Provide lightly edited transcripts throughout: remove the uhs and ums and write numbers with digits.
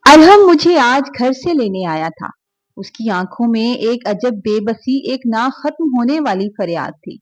अरहम मुझे आज घर से लेने आया था। उसकी आंखों में एक अजब बेबसी, एक ना खत्म होने वाली फरियाद थी।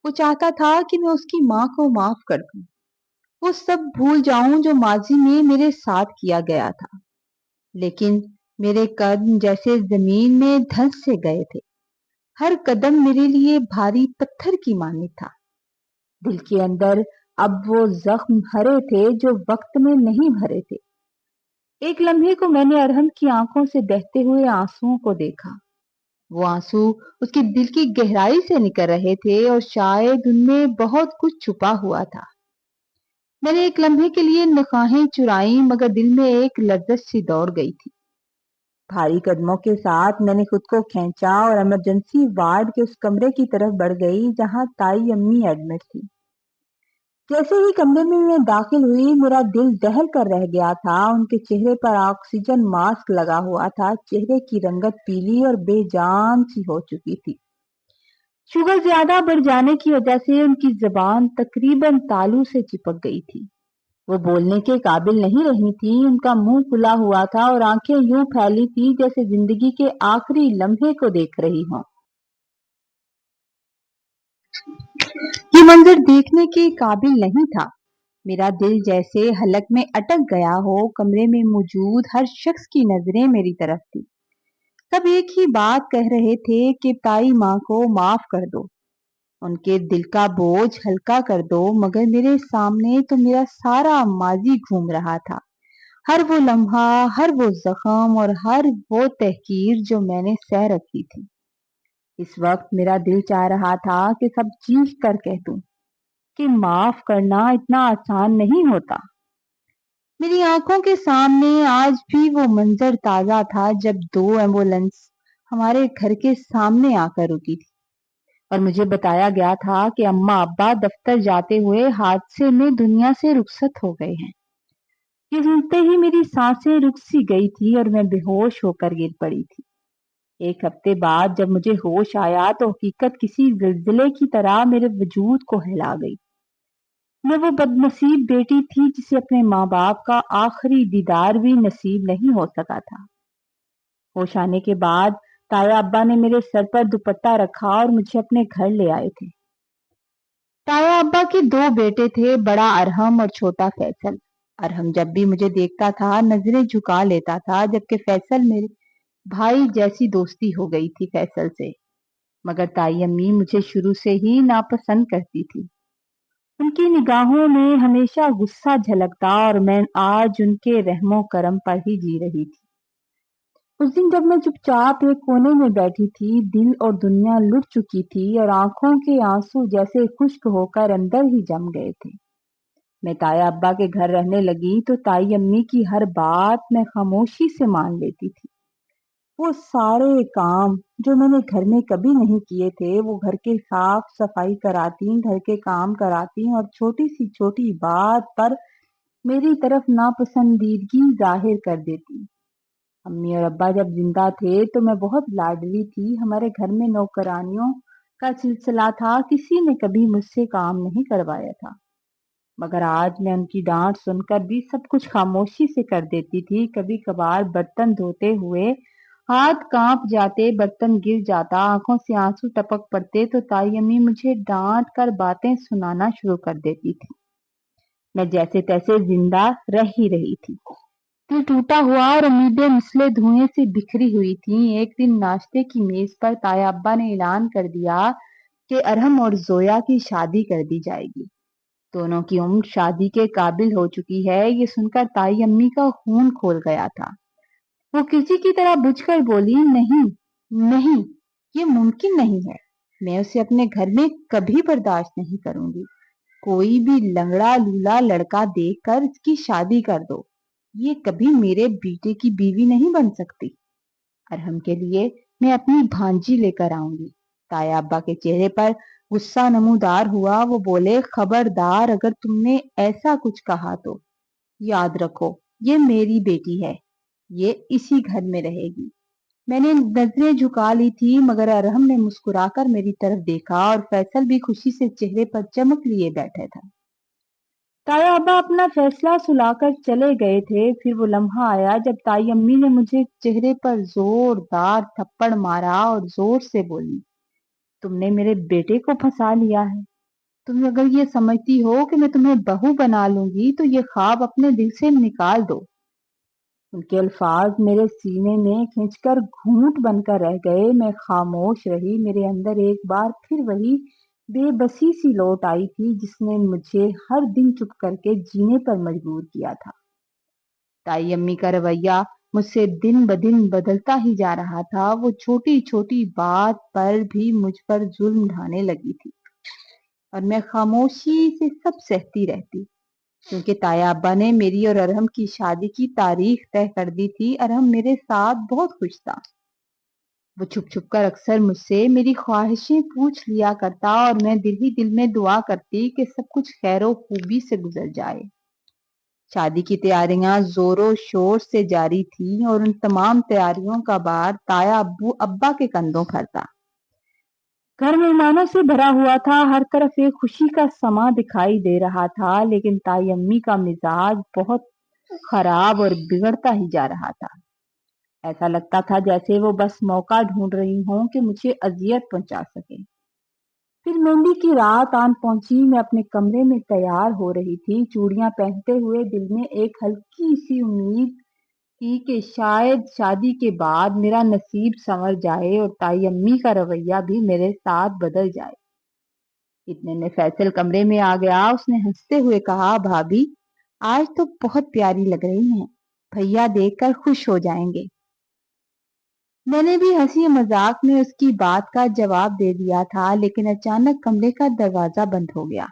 वो चाहता था कि मैं उसकी माँ को माफ कर दूं, वो सब भूल जाऊं जो माजी में मेरे साथ किया गया था। लेकिन मेरे कदम जैसे जमीन में धंस से गए थे। हर कदम मेरे लिए भारी पत्थर की मानित था। दिल के अंदर अब वो जख्म भरे थे जो वक्त में नहीं भरे थे। एक लम्हे को मैंने अरहम की आंखों से बहते हुए आंसुओं को देखा। वो आंसू उसके दिल की गहराई से निकल रहे थे और शायद उनमें बहुत कुछ छुपा हुआ था। मैंने एक लम्हे के लिए निगाहें चुराई, मगर दिल में एक लज्जत सी दौड़ गई थी। भारी कदमों के साथ मैंने खुद को खींचा और इमरजेंसी वार्ड के उस कमरे की तरफ बढ़ गई जहां ताई अम्मी एडमिट थी। जैसे ही कमरे में मैं दाखिल हुई, मेरा दिल दहल कर रह गया था। उनके चेहरे पर ऑक्सीजन मास्क लगा हुआ था। चेहरे की रंगत पीली और बेजान सी हो चुकी थी। शुगर ज्यादा बढ़ जाने की वजह से उनकी जबान तकरीबन तालू से चिपक गई थी। वो बोलने के काबिल नहीं रही थी। उनका मुंह खुला हुआ था और आंखें यूं फैली थी जैसे जिंदगी के आखिरी लम्हे को देख रही हों। ये मंजर देखने के काबिल नहीं था। मेरा दिल जैसे हलक में अटक गया हो। कमरे में मौजूद हर शख्स की नजरें मेरी तरफ थी। सब एक ही बात कह रहे थे कि ताई माँ को माफ कर दो, उनके दिल का बोझ हल्का कर दो। मगर मेरे सामने तो मेरा सारा माजी घूम रहा था। हर वो लम्हा, हर वो जख्म और हर वो तहकीर जो मैंने सह रखी थी। इस वक्त मेरा दिल चाह रहा था कि सब चीख कर कह दूं कि माफ करना इतना आसान नहीं होता। मेरी आंखों के सामने आज भी वो मंजर ताजा था जब दो एम्बुलेंस हमारे घर के सामने आकर रुकी थी और मुझे बताया गया था कि अम्मा अब्बा दफ्तर जाते हुए हादसे में दुनिया से रुखसत हो गए हैं। ये सुनते ही मेरी सांसें रुक सी गई थी और मैं बेहोश होकर गिर पड़ी थी। एक हफ्ते बाद जब मुझे होश आया तो हकीकत किसी जिलजिले की तरह मेरे वजूद को हिला गई। मैं वो बदनसीब बेटी थी जिसे अपने माँ बाप का आखिरी दीदार भी नसीब नहीं हो सका था। होश आने के बाद ताया अब्बा ने मेरे सर पर दुपट्टा रखा और मुझे अपने घर ले आए थे। ताया अब्बा के दो बेटे थे, बड़ा अरहम और छोटा फैसल। अरहम जब भी मुझे देखता था नजरें झुका लेता था, जबकि फैसल मेरे भाई जैसी दोस्ती हो गई थी फैसल से। मगर ताई अम्मी मुझे शुरू से ही नापसंद करती थी। उनकी निगाहों में हमेशा गुस्सा झलकता और मैं आज उनके रहमो करम पर ही जी रही थी। उस दिन जब मैं चुपचाप एक कोने में बैठी थी, दिल और दुनिया लुट चुकी थी और आंखों के आंसू जैसे खुश्क होकर अंदर ही जम गए थे। मैं ताया अब्बा के घर रहने लगी तो ताई अम्मी की हर बात मैं खामोशी से मान लेती थी। वो सारे काम जो मैंने घर में कभी नहीं किए थे, वो घर के साफ सफाई कराती, घर के काम कराती और छोटी सी छोटी बात पर मेरी तरफ नापसंदीदगी जाहिर कर देती। अम्मी और अब्बा जब जिंदा थे तो मैं बहुत लाडली थी। हमारे घर में नौकरानियों का सिलसिला था, किसी ने कभी मुझसे काम नहीं करवाया था। मगर आज मैं उनकी डांट सुनकर भी सब कुछ खामोशी से कर देती थी। कभी कभार बर्तन धोते हुए हाथ कांप जाते, बर्तन गिर जाता, आंखों से आंसू टपक पड़ते तो ताई अम्मी मुझे डांट कर बातें सुनाना शुरू कर देती थी। मैं जैसे तैसे जिंदा रह ही रही थी। दिल टूटा हुआ और उम्मीदें मिसले धुएं से बिखरी हुई थीं। एक दिन नाश्ते की मेज पर ताया अब्बा ने ऐलान कर दिया कि अरहम और जोया की शादी कर दी जाएगी। दोनों की उम्र शादी के काबिल हो चुकी है। ये सुनकर ताई अम्मी का खून खोल गया था। वो किसी की तरह बुझकर बोली, नहीं नहीं, ये मुमकिन नहीं है। मैं उसे अपने घर में कभी बर्दाश्त नहीं करूंगी। कोई भी लंगड़ा लूला लड़का देखकर इसकी शादी कर दो। ये कभी मेरे बेटे की बीवी नहीं बन सकती। अरहम के लिए मैं अपनी भांजी लेकर आऊंगी। ताया अब्बा के चेहरे पर गुस्सा नमूदार हुआ। वो बोले, खबरदार, अगर तुमने ऐसा कुछ कहा तो याद रखो, ये मेरी बेटी है, ये इसी घर में रहेगी। मैंने नजरें झुका ली थी, मगर अरहम ने मुस्कुराकर मेरी तरफ देखा और फैसल भी खुशी से चेहरे पर चमक लिए बैठे था। ताया अब्बा अपना फैसला सुलाकर चले गए थे। फिर वो लम्हा आया जब ताई अम्मी ने मुझे चेहरे पर जोरदार थप्पड़ मारा और जोर से बोली, तुमने मेरे बेटे को फंसा लिया है। तुम अगर ये समझती हो कि मैं तुम्हें बहू बना लूंगी तो ये ख्वाब अपने दिल से निकाल दो। उनके अल्फाज मेरे सीने में खींचकर घूंट बनकर रह गए। मैं खामोश रही। मेरे अंदर एक बार फिर वही बेबसी सी लौट आई थी जिसने मुझे हर दिन चुप करके जीने पर मजबूर किया था। ताई अम्मी का रवैया मुझसे दिन ब दिन बदलता ही जा रहा था। वो छोटी छोटी बात पर भी मुझ पर जुल्म ढाने लगी थी और मैं खामोशी से सब सहती रहती, क्योंकि ताया अब्बा ने मेरी और अरहम की शादी की तारीख तय कर दी थी। अरहम मेरे साथ बहुत खुश था। वो छुप छुप कर अक्सर मुझसे मेरी ख्वाहिशें पूछ लिया करता और मैं दिल ही दिल में दुआ करती कि सब कुछ खैरो खूबी से गुजर जाए। शादी की तैयारियां जोरों शोर से जारी थी और उन तमाम तैयारियों का भार ताया अब्बू अब्बा के कंधों पर था। घर मेहमानों से भरा हुआ था। हर तरफ एक खुशी का समा दिखाई दे रहा था, लेकिन ताई अम्मी का मिजाज बहुत खराब और बिगड़ता ही जा रहा था। ऐसा लगता था जैसे वो बस मौका ढूंढ रही हों कि मुझे अजियत पहुंचा सके। फिर मेहंदी की रात आन पहुंची। मैं अपने कमरे में तैयार हो रही थी, चूड़ियां पहनते हुए दिल में एक हल्की सी उम्मीद थी कि शायद शादी के बाद मेरा नसीब संवर जाए और ताई अम्मी का रवैया भी मेरे साथ बदल जाए। इतने में फैसल कमरे में आ गया। उसने हंसते हुए कहा, भाभी आज तो बहुत प्यारी लग रही हैं, भैया देखकर खुश हो जाएंगे। मैंने भी हंसी मजाक में उसकी बात का जवाब दे दिया था, लेकिन अचानक कमरे का दरवाजा बंद हो गया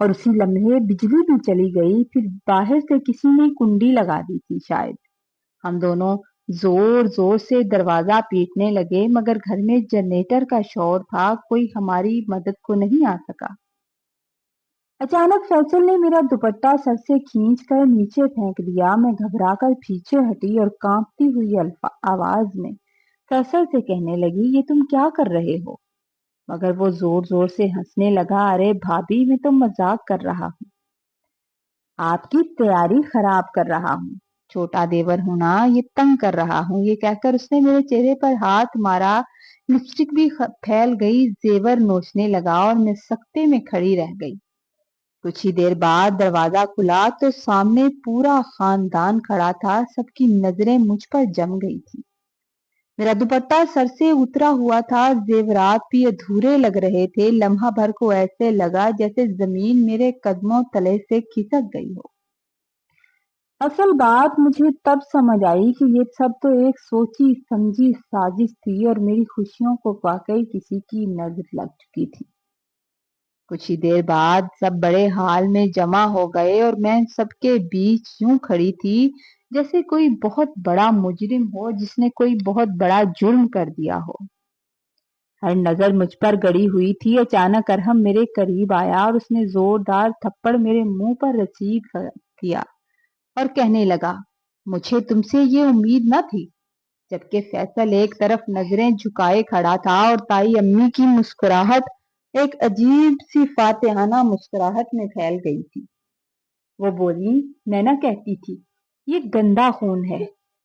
और उसी लम्हे बिजली भी चली गई। फिर बाहर से किसी ने कुंडी लगा दी थी शायद। हम दोनों जोर जोर से दरवाजा पीटने लगे, मगर घर में जनरेटर का शोर था, कोई हमारी मदद को नहीं आ सका। अचानक फैसल ने मेरा दुपट्टा सर से खींचकर नीचे फेंक दिया। मैं घबराकर पीछे हटी और कांपती हुई आवाज में फैसल से कहने लगी, ये तुम क्या कर रहे हो? मगर वो जोर जोर से हंसने लगा। अरे भाभी, मैं तो मजाक कर रहा हूँ, आपकी तैयारी खराब कर रहा हूँ, छोटा देवर हूं ना, ये तंग कर रहा हूँ। ये कहकर उसने मेरे चेहरे पर हाथ मारा। लिपस्टिक भी फैल गई, जेवर नोचने लगा और मैं सकते में खड़ी रह गई। कुछ ही देर बाद दरवाजा खुला तो सामने पूरा खानदान खड़ा था। सबकी नजरें मुझ पर जम गई थी। मेरा दुपट्टा सर से उतरा हुआ था, जेवरात भी अधूरे लग रहे थे। लम्हा भर को ऐसे लगा जैसे जमीन मेरे कदमों तले से खिसक गई हो। असल बात मुझे तब समझ आई कि ये सब तो एक सोची समझी साजिश थी और मेरी खुशियों को वाकई किसी की नजर लग चुकी थी। कुछ ही देर बाद सब बड़े हाल में जमा हो गए और मैं सबके बीच यूं खड़ी थी जैसे कोई बहुत बड़ा मुजरिम हो जिसने कोई बहुत बड़ा जुर्म कर दिया हो। हर नजर मुझ पर गड़ी हुई थी। अचानक अरहम मेरे करीब आया और उसने जोरदार थप्पड़ मेरे मुंह पर रसीद किया और कहने लगा, मुझे तुमसे ये उम्मीद न थी। जबकि फैसल एक तरफ नजरें झुकाए खड़ा था और ताई अम्मी की मुस्कुराहट एक अजीब सी फातिहाना मुस्कुराहट में फैल गई थी। वो बोली, नैना कहती थी, ये गंदा खून है,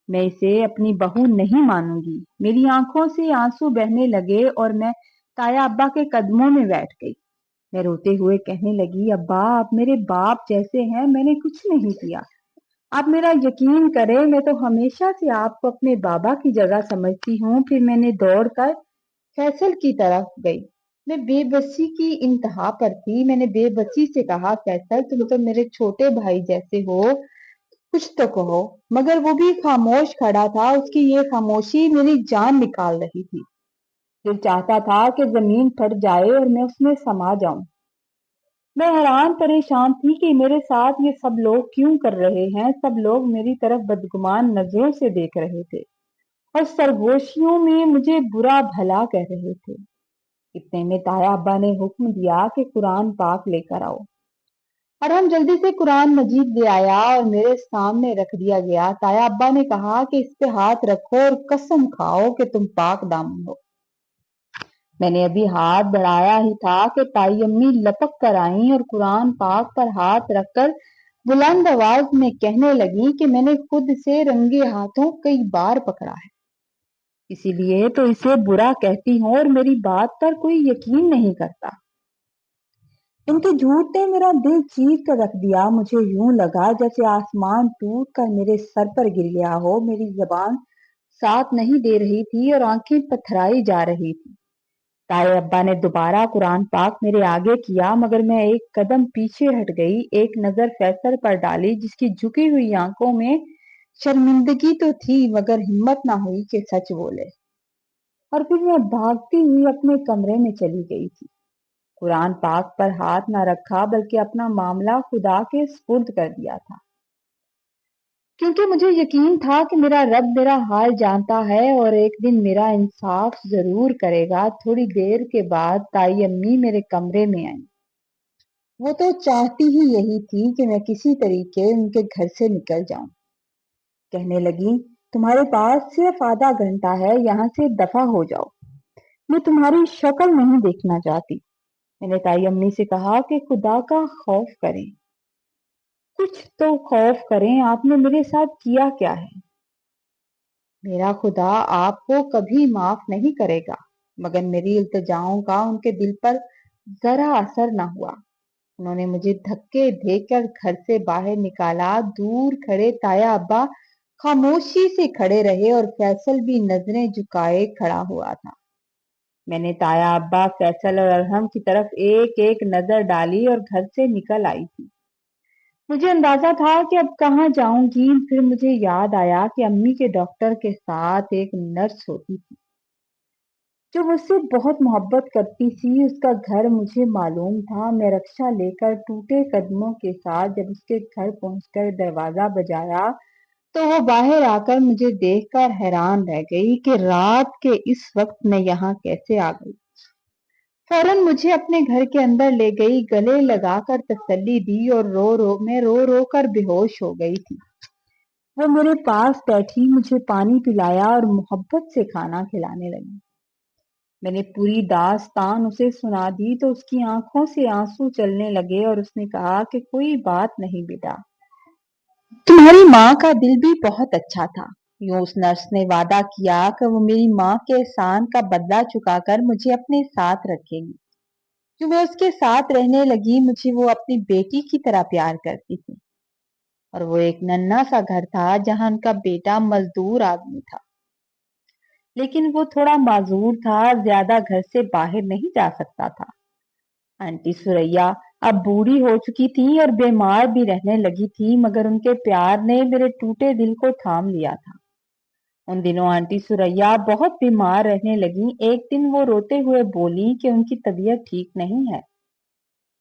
मैं इसे अपनी बहू नहीं मानूंगी। मेरी आंखों से आंसू बहने लगे और मैं ताया अब्बा के कदमों में बैठ गई। मैं रोते हुए कहने लगी, अब्बा आप मेरे बाप जैसे हैं, मैंने कुछ नहीं किया। आप मेरा यकीन करें, मैं तो हमेशा से आपको अपने बाबा की जगह समझती हूँ। फिर मैंने दौड़कर फैसल की तरफ गई। मैं बेबसी की इंतहा पर थी। मैंने बेबसी से कहा, फैसल तुम तो मेरे छोटे भाई जैसे हो, कुछ तो कहो। मगर वो भी खामोश खड़ा था। उसकी ये खामोशी मेरी जान निकाल रही थी। दिल चाहता था कि जमीन फट जाए और मैं उसमें समा जाऊं। मैं हैरान परेशान थी कि मेरे साथ ये सब लोग क्यों कर रहे हैं। सब लोग मेरी तरफ बदगुमान नजरों से देख रहे थे और सरगोशियों में मुझे बुरा भला कह रहे थे। इतने में ताया अब्बा ने हुक्म दिया कि कुरान पाक लेकर आओ और हम जल्दी से कुरान मजीद ले आया और मेरे सामने रख दिया गया। ताया अब्बा ने कहा कि इस पे हाथ रखो और कसम खाओ कि तुम पाक दामन हो। میں نے ابھی ہاتھ بڑھایا ہی تھا کہ تائی امی لپک کر آئیں اور قرآن پاک پر ہاتھ رکھ کر بلند آواز میں کہنے لگی کہ میں نے خود سے رنگے ہاتھوں کئی بار پکڑا ہے، اسی لیے تو اسے برا کہتی ہوں اور میری بات پر کوئی یقین نہیں کرتا۔ ان کے جھوٹ نے میرا دل چیر کر رکھ دیا۔ مجھے یوں لگا جیسے آسمان ٹوٹ کر میرے سر پر گر گیا ہو۔ میری زبان ساتھ نہیں دے رہی تھی اور آنکھیں پتھرائی جا رہی تھی۔ تائے ابا نے دوبارہ قرآن پاک میرے آگے کیا، مگر میں ایک قدم پیچھے ہٹ گئی۔ ایک نظر فیصل پر ڈالی جس کی جھکی ہوئی آنکھوں میں شرمندگی تو تھی مگر ہمت نہ ہوئی کہ سچ بولے، اور پھر میں بھاگتی ہوئی اپنے کمرے میں چلی گئی تھی۔ قرآن پاک پر ہاتھ نہ رکھا بلکہ اپنا معاملہ خدا کے سپرد کر دیا تھا، کیونکہ مجھے یقین تھا کہ میرا رب میرا حال جانتا ہے اور ایک دن میرا انصاف ضرور کرے گا۔ تھوڑی دیر کے بعد تائی امی میرے کمرے میں آئیں۔ وہ تو چاہتی ہی یہی تھی کہ میں کسی طریقے ان کے گھر سے نکل جاؤں۔ کہنے لگی، تمہارے پاس صرف آدھا گھنٹہ ہے، یہاں سے دفع ہو جاؤ، میں تمہاری شکل نہیں دیکھنا چاہتی۔ میں نے تائی امی سے کہا کہ خدا کا خوف کریں، کچھ تو خوف کریں، آپ نے میرے ساتھ کیا کیا ہے؟ میرا خدا آپ کو کبھی معاف نہیں کرے گا۔ مگر میری التجاؤں کا ان کے دل پر ذرا اثر نہ ہوا۔ انہوں نے مجھے دھکے دے کر گھر سے باہر نکالا۔ دور کھڑے تایا ابا خاموشی سے کھڑے رہے اور فیصل بھی نظریں جھکائے کھڑا ہوا تھا۔ میں نے تایا ابا، فیصل اور ارحم کی طرف ایک ایک نظر ڈالی اور گھر سے نکل آئی تھی۔ مجھے اندازہ تھا کہ اب کہاں جاؤں گی۔ پھر مجھے یاد آیا کہ امی کے ڈاکٹر کے ساتھ ایک نرس ہوتی تھی جو مجھ سے بہت محبت کرتی تھی، اس کا گھر مجھے معلوم تھا۔ میں رکشہ لے کر ٹوٹے قدموں کے ساتھ جب اس کے گھر پہنچ کر دروازہ بجایا تو وہ باہر آ کر مجھے دیکھ کر حیران رہ گئی کہ رات کے اس وقت میں یہاں کیسے آ گئی۔ فوراً مجھے اپنے گھر کے اندر لے گئی، گلے لگا کر تسلی دی اور رو رو کر بے ہوش ہو گئی تھی۔ وہ میرے پاس بیٹھی، مجھے پانی پلایا اور محبت سے کھانا کھلانے لگی۔ میں نے پوری داستان اسے سنا دی تو اس کی آنکھوں سے آنسو چلنے لگے اور اس نے کہا کہ کوئی بات نہیں بیٹا، تمہاری ماں کا دل بھی بہت اچھا تھا۔ یوں اس نرس نے وعدہ کیا کہ وہ میری ماں کے احسان کا بدلہ چکا کر مجھے اپنے ساتھ رکھے گی۔ جو میں اس کے ساتھ رہنے لگی، مجھے وہ اپنی بیٹی کی طرح پیار کرتی تھی، اور وہ ایک ننھا سا گھر تھا جہاں ان کا بیٹا مزدور آدمی تھا، لیکن وہ تھوڑا معذور تھا، زیادہ گھر سے باہر نہیں جا سکتا تھا۔ آنٹی سریا اب بوڑھی ہو چکی تھی اور بیمار بھی رہنے لگی تھی، مگر ان کے پیار نے میرے ٹوٹے دل کو تھام لیا تھا۔ ان دنوں آنٹی سریا بہت بیمار رہنے لگی۔ ایک دن وہ روتے ہوئے بولی کہ ان کی طبیعت ٹھیک نہیں ہے،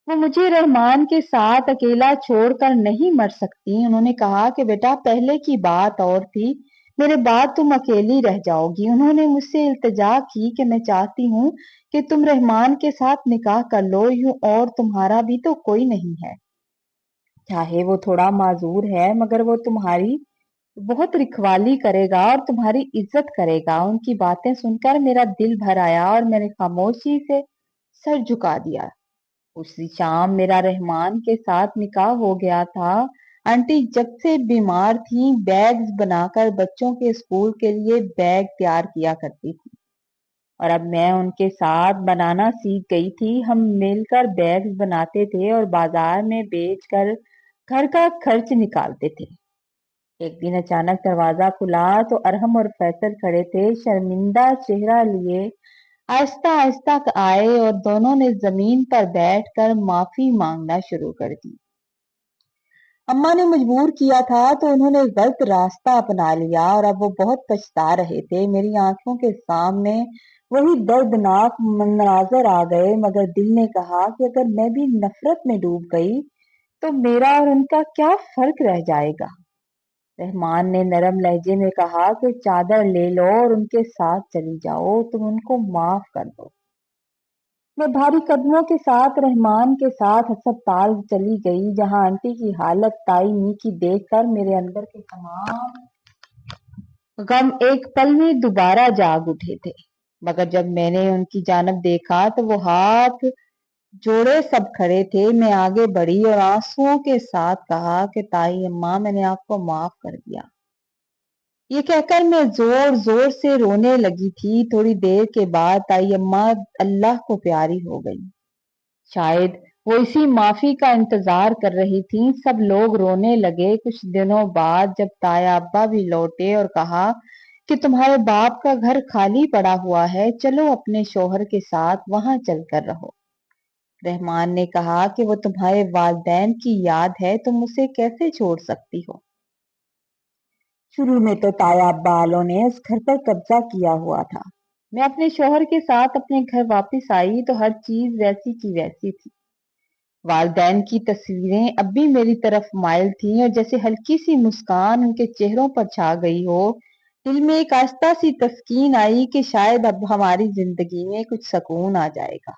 وہ مجھے رحمان کے ساتھ اکیلا چھوڑ کر نہیں مر سکتی۔ انہوں نے کہا کہ بیٹا، پہلے کی بات اور تھی، میرے بعد تم اکیلی رہ جاؤ گی۔ انہوں نے مجھ سے التجا کی کہ میں چاہتی ہوں کہ تم رحمان کے ساتھ نکاح کر لو، یوں اور تمہارا بھی تو کوئی نہیں ہے، چاہے وہ تھوڑا معذور ہے مگر وہ تمہاری بہت رکھوالی کرے گا اور تمہاری عزت کرے گا۔ ان کی باتیں سن کر میرا دل بھر آیا اور میں نے خاموشی سے سر جھکا دیا۔ اسی شام میرا رحمان کے ساتھ نکاح ہو گیا تھا۔ آنٹی جب سے بیمار تھی بیگز بنا کر بچوں کے اسکول کے لیے بیگ تیار کیا کرتی تھی، اور اب میں ان کے ساتھ بنانا سیکھ گئی تھی۔ ہم مل کر بیگز بناتے تھے اور بازار میں بیچ کر گھر کا خرچ نکالتے تھے۔ ایک دن اچانک دروازہ کھلا تو ارحم اور فیصل کھڑے تھے، شرمندہ چہرہ لیے آہستہ آہستہ آئے اور دونوں نے زمین پر بیٹھ کر معافی مانگنا شروع کر دی۔ اماں نے مجبور کیا تھا تو انہوں نے غلط راستہ اپنا لیا اور اب وہ بہت پچھتا رہے تھے۔ میری آنکھوں کے سامنے وہی دردناک مناظر آ گئے، مگر دل نے کہا کہ اگر میں بھی نفرت میں ڈوب گئی تو میرا اور ان کا کیا فرق رہ جائے گا۔ رحمان نے نرم لہجے میں کہا کہ چادر لے لو اور ان کے ساتھ چلی جاؤ، تم ان کو معاف کر دو۔ میں بھاری قدموں کے ساتھ رحمان کے ساتھ ہسپتال چلی گئی، جہاں آنٹی کی حالت تائی می کی دیکھ کر میرے اندر کے تمام غم ایک پل میں دوبارہ جاگ اٹھے تھے۔ مگر جب میں نے ان کی جانب دیکھا تو وہ ہاتھ جوڑے سب کھڑے تھے۔ میں آگے بڑھی اور آنسوؤں کے ساتھ کہا کہ تائی اماں، میں نے آپ کو معاف کر دیا۔ یہ کہہ کر میں زور زور سے رونے لگی تھی۔ تھوڑی دیر کے بعد تائی اماں اللہ کو پیاری ہو گئی۔ شاید وہ اسی معافی کا انتظار کر رہی تھیں۔ سب لوگ رونے لگے۔ کچھ دنوں بعد جب تایا ابا بھی لوٹے اور کہا کہ تمہارے باپ کا گھر خالی پڑا ہوا ہے، چلو اپنے شوہر کے ساتھ وہاں چل کر رہو۔ رحمان نے کہا کہ وہ تمہارے والدین کی یاد ہے، تم اسے کیسے چھوڑ سکتی ہو؟ شروع میں تو تایا ابا والوں نے اس گھر پر قبضہ کیا ہوا تھا۔ میں اپنے شوہر کے ساتھ اپنے گھر واپس آئی تو ہر چیز ویسی کی ویسی تھی۔ والدین کی تصویریں اب بھی میری طرف مائل تھیں اور جیسے ہلکی سی مسکان ان کے چہروں پر چھا گئی ہو۔ دل میں ایک آہستہ سی تسکین آئی کہ شاید اب ہماری زندگی میں کچھ سکون آ جائے گا۔